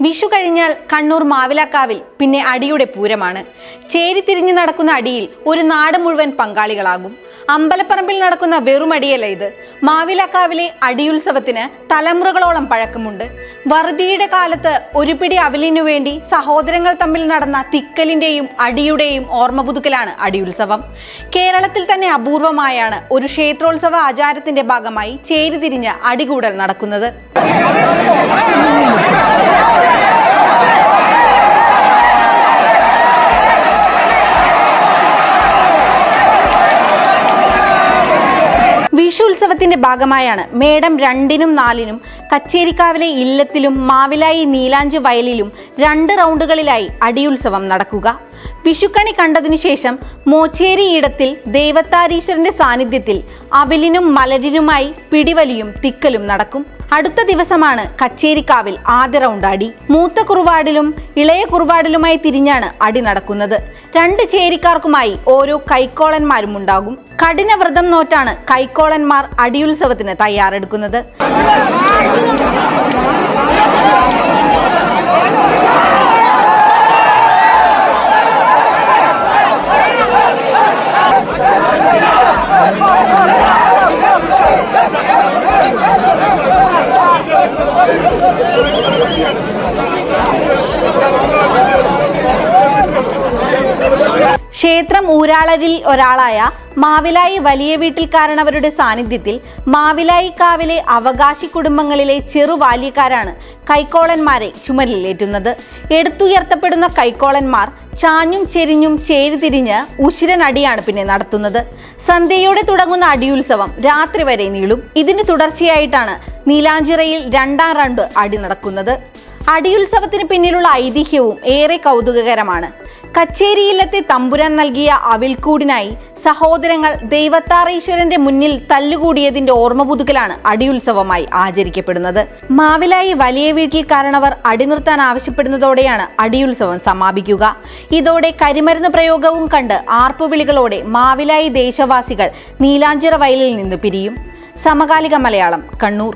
വിഷു കഴിഞ്ഞാൽ കണ്ണൂർ മാവിലാക്കാവിൽ പിന്നെ അടിയുടെ പൂരമാണ്. ചേരിതിരിഞ്ഞു നടക്കുന്ന അടിയിൽ ഒരു നാട് മുഴുവൻ പങ്കാളികളാകും. അമ്പലപ്പറമ്പിൽ നടക്കുന്ന വെറുമടിയല്ല ഇത്. മാവിലാക്കാവിലെ അടിയുത്സവത്തിന് തലമുറകളോളം പഴക്കമുണ്ട്. വറുതിയുടെ കാലത്ത് ഒരു പിടി അവിലിനു വേണ്ടി സഹോദരങ്ങൾ തമ്മിൽ നടന്ന തിക്കലിന്റെയും അടിയുടെയും ഓർമ്മ പുതുക്കലാണ് അടിയുത്സവം. കേരളത്തിൽ തന്നെ അപൂർവമായാണ് ഒരു ക്ഷേത്രോത്സവ ആചാരത്തിന്റെ ഭാഗമായി ചേരിതിരിഞ്ഞ് അടികൂടൽ നടക്കുന്നത്. വിഷു ഉത്സവത്തിന്റെ ഭാഗമായാണ് മേടം 2-നും 4-നും കച്ചേരിക്കാവിലെ ഇല്ലത്തിലും മാവിലായി നീലാഞ്ച് വയലിലും 2 റൗണ്ടുകളിലായി അടിയുത്സവം നടക്കുക. വിഷുക്കണി കണ്ടതിനു ശേഷം മോച്ചേരി ഇടത്തിൽ ദേവത്താരീശ്വരന്റെ സാന്നിധ്യത്തിൽ അവിലിനും മലരിനുമായി പിടിവലിയും തിക്കലും നടക്കും. അടുത്ത ദിവസമാണ് കച്ചേരിക്കാവിൽ ആദ്യ റൗണ്ട് അടി. മൂത്ത കുറുവാടിലും ഇളയ കുറുവാടിലുമായി തിരിഞ്ഞാണ് അടി നടക്കുന്നത്. 2 ചേരിക്കാർക്കുമായി ഓരോ കൈക്കോളന്മാരും ഉണ്ടാകും. കഠിന വ്രതം നോറ്റാണ് കൈക്കോളന്മാർ അടിയുത്സവത്തിന് തയ്യാറെടുക്കുന്നത്. ക്ഷേത്രം ഊരാളരിൽ ഒരാളായ മാവിലായി വലിയ വീട്ടിൽക്കാരനവരുടെ സാന്നിധ്യത്തിൽ മാവിലായി കാവിലെ അവകാശി കുടുംബങ്ങളിലെ ചെറുബാല്യക്കാരാണ് കൈക്കോളന്മാരെ ചുമലിലേറ്റുന്നത്. എടുത്തുയർത്തപ്പെടുന്ന കൈക്കോളന്മാർ ചാഞ്ഞും ചെരിഞ്ഞും ചേരിതിരിഞ്ഞ് ഉശിരനടിയാണ് പിന്നെ നടത്തുന്നത്. സന്ധ്യയോടെ തുടങ്ങുന്ന അടിയുത്സവം രാത്രി വരെ നീളും. ഇതിന് തുടർച്ചയായിട്ടാണ് നീലാഞ്ചിറയിൽ 2ാം റൗണ്ട് അടി നടക്കുന്നത്. അടിയുത്സവത്തിന് പിന്നിലുള്ള ഐതിഹ്യവും ഏറെ കൗതുകകരമാണ്. കച്ചേരിയില്ലത്തെ തമ്പുരാൻ നൽകിയ അവിൽക്കൂടിനായി സഹോദരങ്ങൾ ദൈവത്താറീശ്വരന്റെ മുന്നിൽ തല്ലുകൂടിയതിന്റെ ഓർമ്മ പുതുക്കലാണ് അടിയുത്സവമായി ആചരിക്കപ്പെടുന്നത്. മാവിലായി വലിയ വീട്ടിൽ കാരണവർ അടി നിർത്താൻ ആവശ്യപ്പെടുന്നതോടെയാണ് അടിയുത്സവം സമാപിക്കുക. ഇതോടെ കരിമരുന്ന് പ്രയോഗവും കണ്ട് ആർപ്പുവിളികളോടെ മാവിലായി ദേശവാസികൾ നീലാഞ്ചിറ വയലിൽ നിന്ന് പിരിയും. സമകാലിക മലയാളം, കണ്ണൂർ.